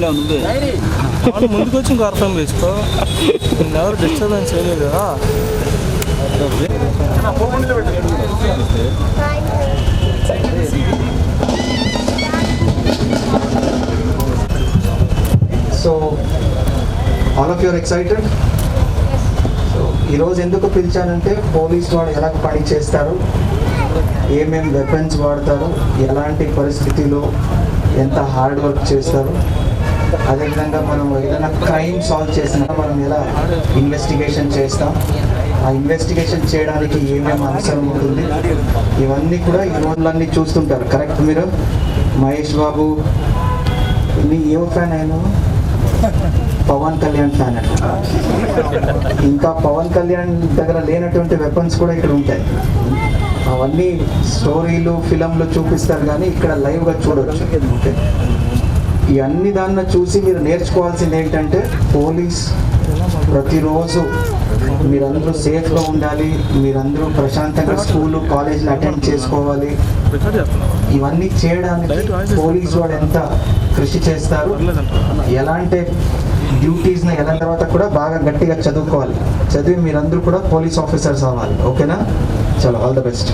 నువ్వే ముందుకు వచ్చి ఇంకో అర్థం చేసుకో, ఎవరు డిస్టర్బెన్స్ చేయలేదు కదా. So all of your excited. So ఈరోజు ఎందుకు పిలిచానంటే పోలీస్ వాడు ఎలా పని చేస్తారు, ఏమేమి వెపన్స్ వాడతారు, ఎలాంటి పరిస్థితిలో ఎంత హార్డ్ వర్క్ చేస్తారు, అదేవిధంగా మనం ఏదైనా క్రైమ్ సాల్వ్ చేసినా మనం ఎలా ఇన్వెస్టిగేషన్ చేస్తాం, ఆ ఇన్వెస్టిగేషన్ చేయడానికి ఏమేమి అవసరం ఉంటుంది, ఇవన్నీ కూడా ఈ రోజులన్నీ చూస్తుంటారు. కరెక్ట్? మీరు మహేష్ బాబు నీ ఏ ఫ్యాన్ అయినా? పవన్ కళ్యాణ్ ఫ్యాన్ అంట. ఇంకా పవన్ కళ్యాణ్ దగ్గర లేనటువంటి వెపన్స్ కూడా ఇక్కడ ఉంటాయి. అవన్నీ స్టోరీలు ఫిలంలు చూపిస్తారు కానీ ఇక్కడ లైవ్గా చూడవచ్చు. ఈ అన్ని దాన్ని చూసి మీరు నేర్చుకోవాల్సింది ఏంటంటే పోలీస్ ప్రతిరోజు మీరందరూ సేఫ్గా ఉండాలి, మీరందరూ ప్రశాంతంగా స్కూలు కాలేజీలు అటెండ్ చేసుకోవాలి. ఇవన్నీ చేయడానికి పోలీస్ వాడు ఎంత కృషి చేస్తారు, ఎలాంటి డ్యూటీస్ని ఎలా తర్వాత కూడా బాగా గట్టిగా చదువుకోవాలి. చదివి మీరందరూ కూడా పోలీస్ ఆఫీసర్స్ అవ్వాలి. ఓకేనా? చలో, all the best.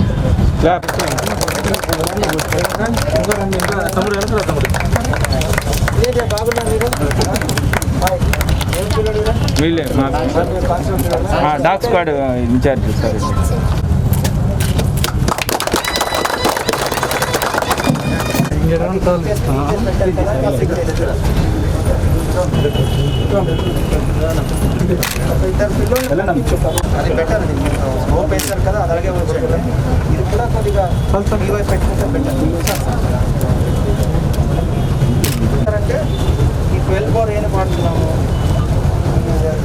Dog squad incharge sir. అది బెటర్, అది స్కోప్ వేస్తారు కదా, అలాగే వచ్చాడు. ఇది కూడా కొద్దిగా పెట్టుకుంటే బెటర్. అంటే ఈ 12 బోర్ ఏం వాడుతున్నాము,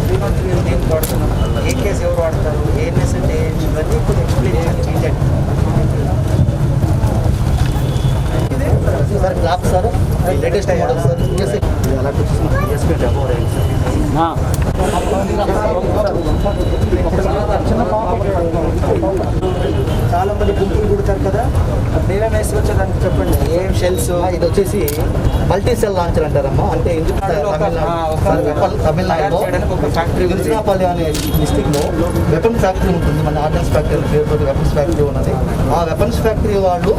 303 ఏం వాడుతున్నాము, ఏ కేసు ఎవరు వాడతారు, ఏఎన్ఎస్ అంటే ఇవన్నీ ఇప్పుడు ఎక్స్ప్లెయిన్ చేయండి. Sir clap sir latest model sir. అలా చాలా మంది గుంపులు కుడతారు కదా, నేనే వేసుకొచ్చేదానికి చెప్పండి. ఏం షెల్స్, ఇది వచ్చేసి మల్టీ సెల్ లాంచర్ అంటారమ్మా. అంటే ఎందుకు తమిళనాడులో ఒక ఫ్యాక్టరీ తిరుచినాపల్లి అనే డిస్ట్రిక్ట్లో వెపన్స్ ఫ్యాక్టరీ ఉంటుంది. మన ఆర్డనెన్స్ ఫ్యాక్టరీ పేరుతో వెపన్స్ ఫ్యాక్టరీ ఉన్నది. ఆ వెపన్స్ ఫ్యాక్టరీ వాళ్ళు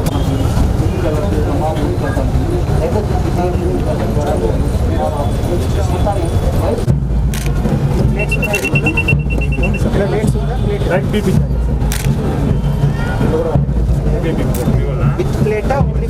విత్ ప్లేటా ఓన్లీ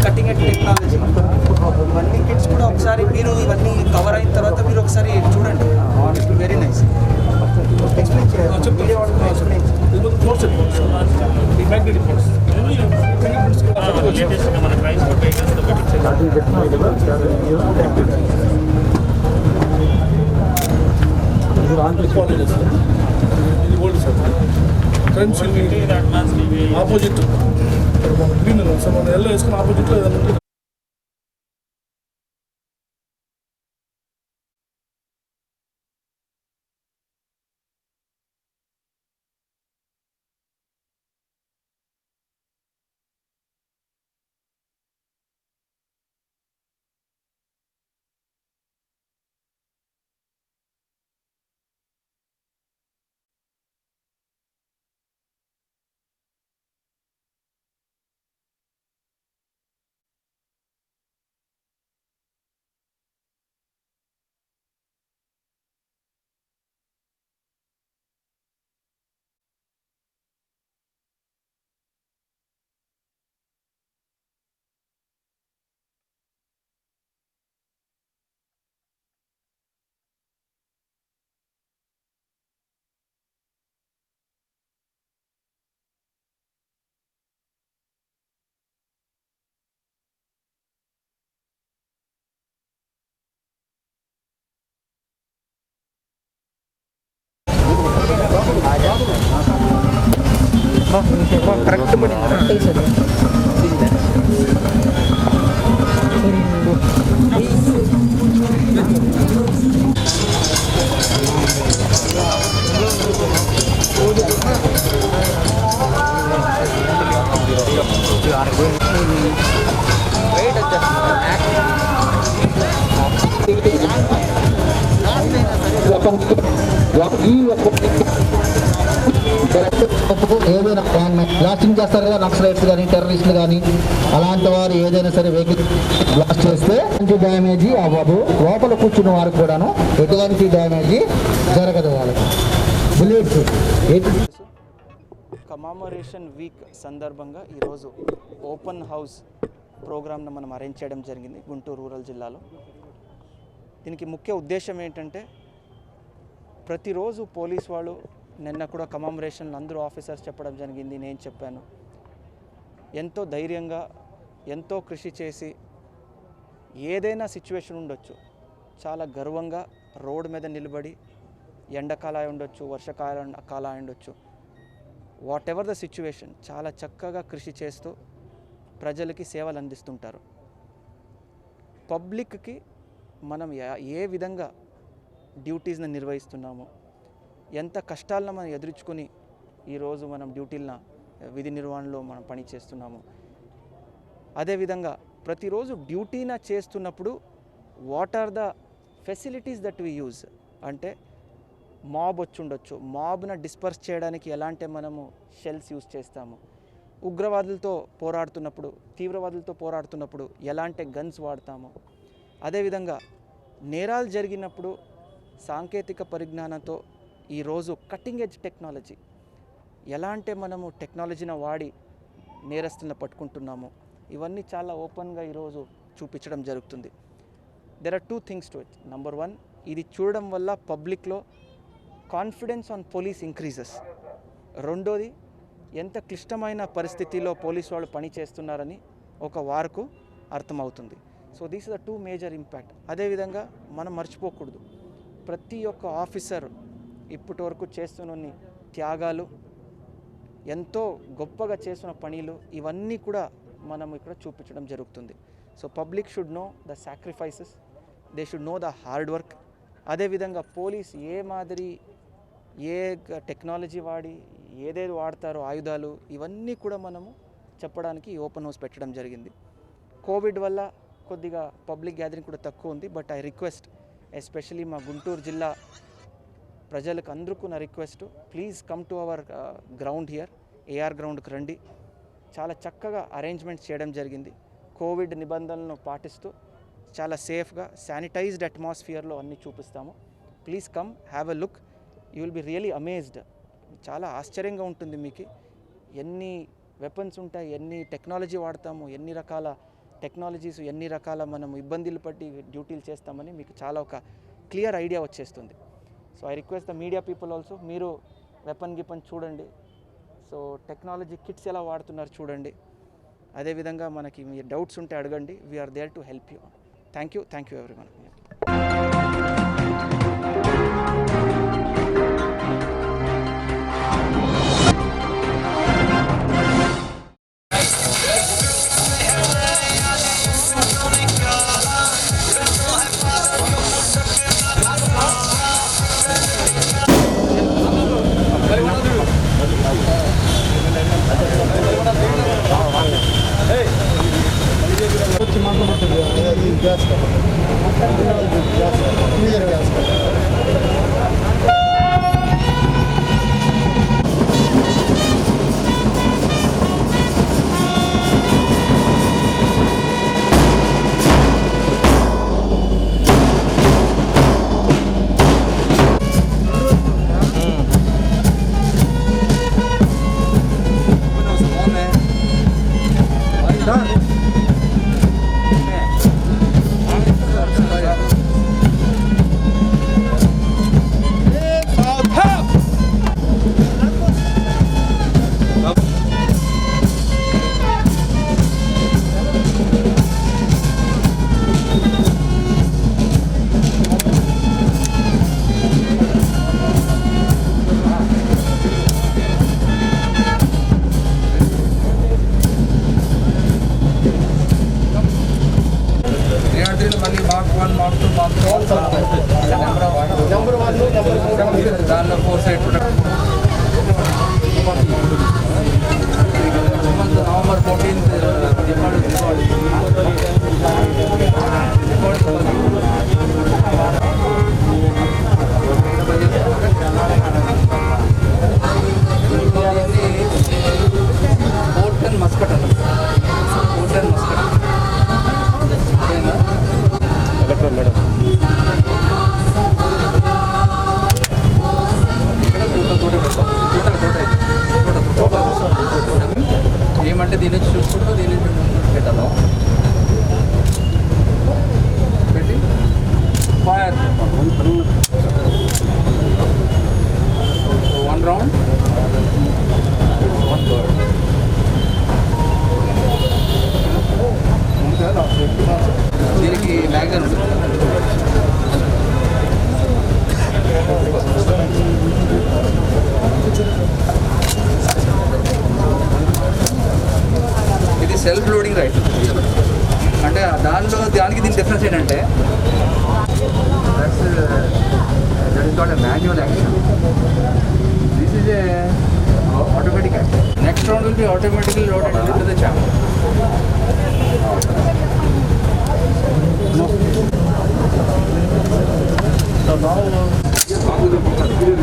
కటింగ్ ఎడ్జ్ టెక్నాలజీ. ఇవన్నీ కిట్స్ కూడా ఒకసారి మీరు ఇవన్నీ కవర్ అయిన తర్వాత మీరు ఒకసారి చూడండి. Very nice. ఎక్స్ప్లెయిన్ చేయాలి. ఆపోజిట్ గ్రీన్ ఎల్లో వేసుకుని ఆపోజిట్లో కరెక్ట్ ఏదైనా బ్లాస్టింగ్ చేస్తారు కదా, నక్సలైట్స్ కానీ టెర్రరిస్టులు కానీ అలాంటి వారు ఏదైనా సరే వెహికల్ బ్లాస్ట్ చేస్తే ఎటువంటి డ్యామేజీ అవ్వదు. లోపల కూర్చున్న వారికి కూడాను ఎటువంటి డ్యామేజీ జరగదు. వాళ్ళకి బుల్లెట్స్ కమామరేషన్ వీక్ సందర్భంగా ఈరోజు ఓపెన్ హౌస్ ప్రోగ్రామ్ను మనం అరేంజ్ చేయడం జరిగింది గుంటూరు రూరల్ జిల్లాలో. దీనికి ముఖ్య ఉద్దేశం ఏంటంటే ప్రతిరోజు పోలీస్ వాళ్ళు, నిన్న కూడా కమామరేషన్లో అందరూ ఆఫీసర్స్ చెప్పడం జరిగింది, నేను చెప్పాను, ఎంతో ధైర్యంగా ఎంతో కృషి చేసి ఏదైనా సిచ్యువేషన్ ఉండొచ్చు చాలా గర్వంగా రోడ్డు మీద నిలబడి ఎండాకాలం ఉండొచ్చు, వర్షకాలం ఉండొచ్చు, వాట్ ఎవర్ ద సిచ్యువేషన్ చాలా చక్కగా కృషి చేస్తూ ప్రజలకి సేవలు అందిస్తుంటారు. పబ్లిక్కి మనం ఏ విధంగా డ్యూటీస్ని నిర్వహిస్తున్నాము, ఎంత కష్టాలను మనం ఎదుర్చుకొని ఈరోజు మనం విధి నిర్వహణలో మనం పని చేస్తున్నాము. అదేవిధంగా ప్రతిరోజు డ్యూటీన చేస్తున్నప్పుడు what are the facilities that we use, అంటే మాబ్ వచ్చి ఉండొచ్చు, మాబ్ను డిస్పర్స్ చేయడానికి ఎలాంటి మనము షెల్స్ యూజ్ చేస్తాము, ఉగ్రవాదులతో పోరాడుతున్నప్పుడు, తీవ్రవాదులతో పోరాడుతున్నప్పుడు ఎలాంటి గన్స్ వాడతాము, అదేవిధంగా నేరాలు జరిగినప్పుడు సాంకేతిక పరిజ్ఞానంతో ఈరోజు కటింగ్ ఎడ్జ్ టెక్నాలజీ ఎలాంటి మనము టెక్నాలజీని వాడి నేరస్తులను పట్టుకుంటున్నాము, ఇవన్నీ చాలా ఓపెన్గా ఈరోజు చూపించడం జరుగుతుంది. There are 2 things to it. Number 1, ఇది చూడడం వల్ల పబ్లిక్లో కాన్ఫిడెన్స్ ఆన్ పోలీస్ ఇంక్రీజెస్. రెండోది, ఎంత క్లిష్టమైన పరిస్థితిలో పోలీసు వాళ్ళు పని చేస్తున్నారని ఒక వారకు అర్థమవుతుంది. So these is the 2 major impact. అదేవిధంగా మనం మర్చిపోకూడదు, ప్రతి ఒక్క ఆఫీసర్ ఇప్పటి వరకు చేస్తున్న త్యాగాలు, ఎంతో గొప్పగా చేస్తున్న పనులు, ఇవన్నీ కూడా మనం ఇక్కడ చూపించడం జరుగుతుంది. So public should know the sacrifices, they should know the hard work. అదేవిధంగా పోలీస్ ఏ టెక్నాలజీ వాడి ఏదేది వాడతారో ఆయుధాలు, ఇవన్నీ కూడా మనము చెప్పడానికి ఓపెన్ హౌస్ పెట్టడం జరిగింది. కోవిడ్ వల్ల కొద్దిగా పబ్లిక్ గ్యాదరింగ్ కూడా తక్కువ ఉంది. బట్ ఐ రిక్వెస్ట్ ఎస్పెషలీ మా గుంటూరు జిల్లా ప్రజలకు అందరికీ నా request, please come to our ground here, AR గ్రౌండ్కి రండి. చాలా చక్కగా అరేంజ్మెంట్స్ చేయడం జరిగింది. కోవిడ్ నిబంధనలను పాటిస్తూ చాలా సేఫ్గా శానిటైజ్డ్ అట్మాస్ఫియర్లో అన్నీ చూపిస్తాము. Please come, have a look, you will be really amazed. చాలా ఆశ్చర్యంగా ఉంటుంది మీకు, ఎన్ని వెపన్స్ ఉంటాయి, ఎన్ని టెక్నాలజీ వాడతాము, ఎన్ని రకాల టెక్నాలజీస్, ఎన్ని రకాల మనం ఇబ్బందులు పట్టి డ్యూటీలు చేస్తామని మీకు చాలా ఒక క్లియర్ ఐడియా వచ్చేస్తుంది. So I request the media people also, మీరు వెపన్ చూడండి, సో టెక్నాలజీ కిట్స్ ఎలా వాడుతున్నారు చూడండి. అదేవిధంగా మనకి మీ డౌట్స్ ఉంటే అడగండి, we are there to help you. Thank you everyone. దానిలో 4 సైడ్ నవంబర్ 14th పోర్టన్ మస్కట్ అంట పోర్టన్ మస్కట్ మేడం ఏమంటే దీని నుంచి చూసుకుంటూ దీని నుంచి పెట్టాను పెట్టి ఫైర్ 1 రౌండ్ 1 బర్డ్ దీనికి మ్యాగజైన్ ఉంటుంది ఇది సెల్ఫ్ లోడింగ్ రైఫిల్ అంటే దానికి దీని డిఫరెన్స్ ఏంటంటే that is not a manual action this is a automatic action next round will be automatically loaded into the chamber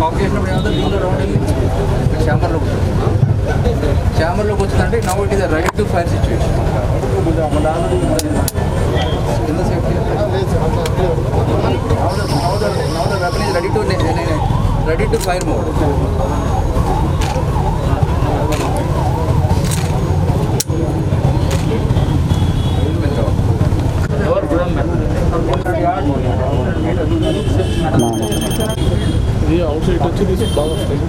cock చేసినప్పుడు ఏమవుతుంది దీనిలో రౌండ్ వెళ్ళి ఛాంబర్లోకి వస్తుంది ఛాంబర్లోకి వచ్చిందంటే now it is a ready to fire situation in the safety now the weapon is ready to fire mode ఇది out side వచ్చి తీసి బాగా వస్తాయి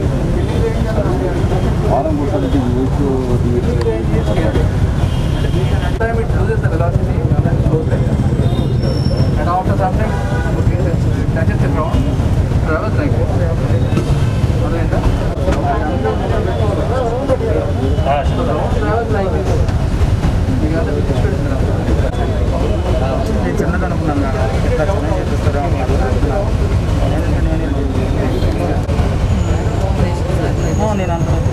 time it loses the velocity and then slows like that. And after some time it touches the ground, travels like this. Travels like this. చిన్నగా అనుకున్నాను ఎట్లా చిన్నగా చేపిస్తారో నేను అనుకున్నాను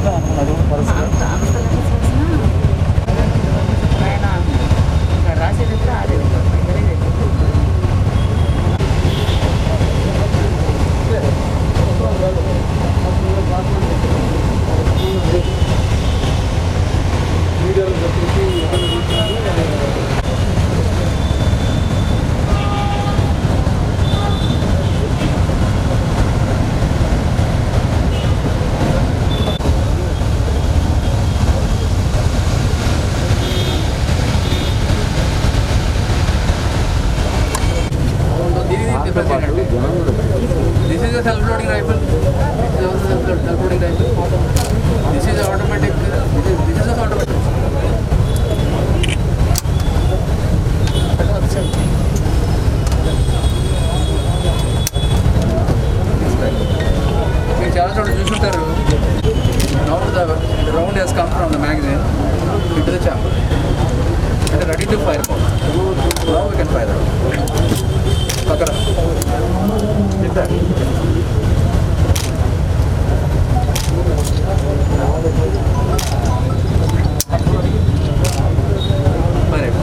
This is a self-loading rifle. This is also self-loading rifle. This is automatic. This is also automatic. మీరు చాలా చోట్ల చూసుంటారు. Now the round has come from the magazine into the chamber. It is ready to fire. Now we can fire it. Pakara. Hit that. Fire it.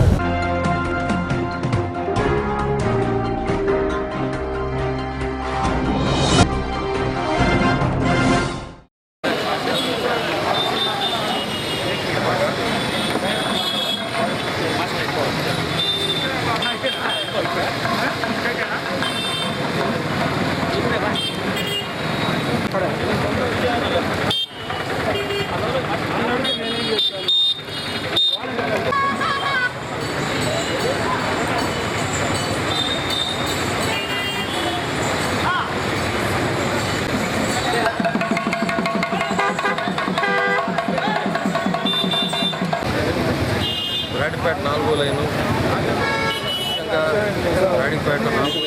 రాడిపేట 4వ line ఇంకా రాడిపేట 4వ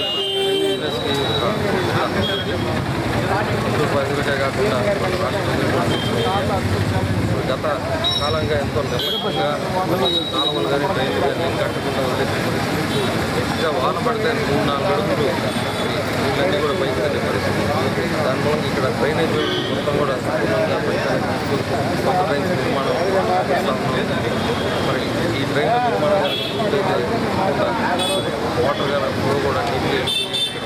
బిజినెస్కి సూపర్వైజర్గా కాకుండా గత కాలంగా ఎంతో నిర్లక్ష్యంగా కాలువలు కానీ డ్రైన్లు కానీ కట్టకుండా వదిలేసిన పరిస్థితి. గట్టిగా వాన పడితే 3-4 అడుగులు నీళ్ళన్నీ కూడా పైకి వెళ్ళే పరిస్థితి. దాని మూలంగా ఇక్కడ డ్రైనేజ్ మొత్తం కూడా సంపూర్ణంగా కొత్త డ్రైన్స్ నిర్మాణం చేస్తా ఉన్నాం. మరి ఈ డ్రైన్ నిర్మాణం పూర్తయితే వాటర్ కానీ ఫ్లో కూడా నీళ్ళు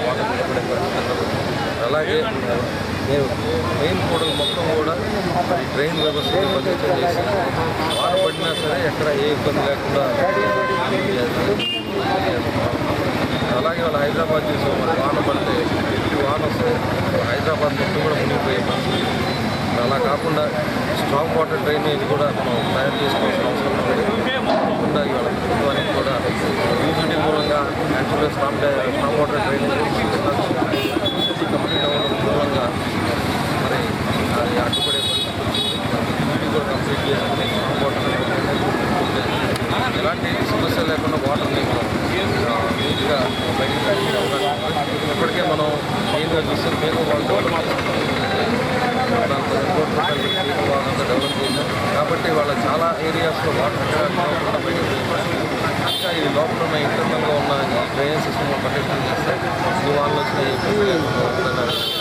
వాటర్ నిలబడే పరిస్థితి. అలాగే నేను మెయిన్ కూడలు మొత్తం కూడా ఈ డ్రైన్ వ్యవస్థని బలోపేతం చేసి వాన పడినా సరే ఎక్కడ ఏ ఇబ్బంది లేకుండా అలాగే వాళ్ళు హైదరాబాద్ చేసే మరి వాన పడితే ఎట్టి వాన వస్తే హైదరాబాద్ మొత్తం కూడా మునిగిపోయే పరిస్థితి. అలా కాకుండా స్ట్రాంగ్ వాటర్ డ్రైనేజ్ కూడా మనం తయారు చేసుకోవాల్సిన అవసరం ఉంది. కాకుండా ఇవాళ ప్రభుత్వానికి కూడా యూజిటీ మూలంగా యాక్చువల్గా స్ట్రాంగ్ వాటర్ డ్రైనేజ్ కంప్లీట్ అవ్వడం మూలంగా మరి అది అడ్డుపడే పరిస్థితి కూడా కంప్లీట్ చేసుకుని స్ట్రాంగ్ వాటర్ ఎలాంటి సమస్య లేకుండా వాటర్ని మనం నీట్గా బయటకు పెట్టే అవకాశం ఉంది. ఇప్పటికే మనం మెయిన్గా చూస్తే మేము వాళ్ళు డెవలప్ డెవలప్ చేశాం కాబట్టి వాళ్ళ చాలా ఏరియాస్లో వాటర్ ఎక్కడ బయటకు ఇంకా ఈ లోపల ఉన్న ఇంటర్నల్గా ఉన్న ఈ డ్రైనేజ్ సిస్టమ్ ప్రొటెక్షన్ చేస్తే ఈ వాళ్ళు వచ్చిన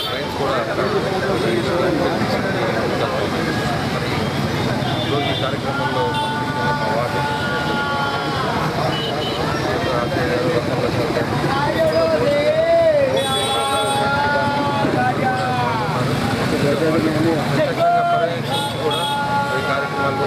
డ్రైన్స్ కూడా మరి ఈరోజు ఈ కార్యక్రమంలో వాటర్ ప్రత్యక్షంగా పర్యవేక్షించి కూడా ఈ కార్యక్రమాలు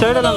చేయడం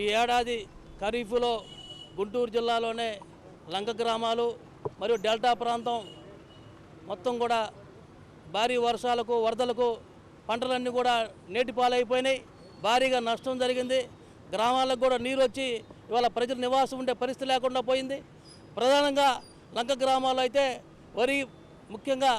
ఈ ఏడాది ఖరీఫ్లో గుంటూరు జిల్లాలోనే లంక గ్రామాలు మరియు డెల్టా ప్రాంతం మొత్తం కూడా భారీ వర్షాలకు వరదలకు పంటలన్నీ కూడా నీటిపాలైపోయినాయి. భారీగా నష్టం జరిగింది. గ్రామాలకు కూడా నీరు వచ్చి ఇవాళ ప్రజలు నివాసం ఉండే పరిస్థితి లేకుండా పోయింది. ప్రధానంగా లంక గ్రామాల్లో అయితే వరి ముఖ్యంగా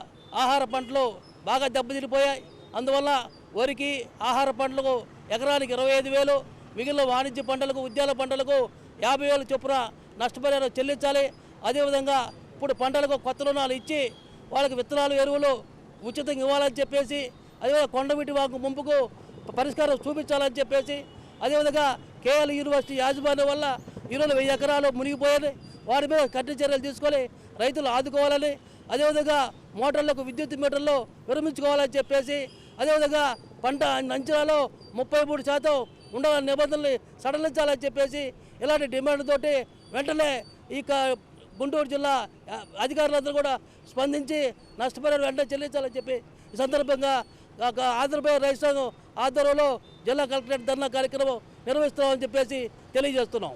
ఆహార పంటలు బాగా దెబ్బతిరిపోయాయి. అందువల్ల వరికి ఆహార పంటలకు ఎకరానికి 25,000, మిగిలిన వాణిజ్య పంటలకు ఉద్యాన పంటలకు 50,000 చొప్పున నష్టపరిహారం చెల్లించాలి. అదేవిధంగా ఇప్పుడు పంటలకు కొత్త రుణాలు ఇచ్చి వాళ్ళకి విత్తనాలు ఎరువులు ఉచితంగా ఇవ్వాలని చెప్పేసి, అదేవిధంగా కొండవీటి వాకు ముంపుకు పరిష్కారం చూపించాలని చెప్పేసి, అదేవిధంగా కేఎల్ యూనివర్సిటీ యాజమాన్యం వల్ల ఈరోజు 1000 ఎకరాలు మునిగిపోయాయి. వారి మీద కఠిన చర్యలు తీసుకొని రైతులు ఆదుకోవాలని, అదేవిధంగా మోటార్లకు విద్యుత్ మీటర్లు విరమించుకోవాలని చెప్పేసి, అదేవిధంగా పంట అంచనాలో 33% ఉండాలని నిబంధనలు సడలించాలని చెప్పేసి ఇలాంటి డిమాండ్ తోటి వెంటనే ఈ గుంటూరు జిల్లా అధికారులందరూ కూడా స్పందించి నష్టపరిహారం వెంటనే చెల్లించాలని చెప్పి ఈ సందర్భంగా ఆంధ్రప్రదేశ్ రైతు సంఘం ఆధ్వర్యంలో జిల్లా కలెక్టరేట్ ధర్నా కార్యక్రమం నిర్వహిస్తున్నామని చెప్పేసి తెలియజేస్తున్నాం.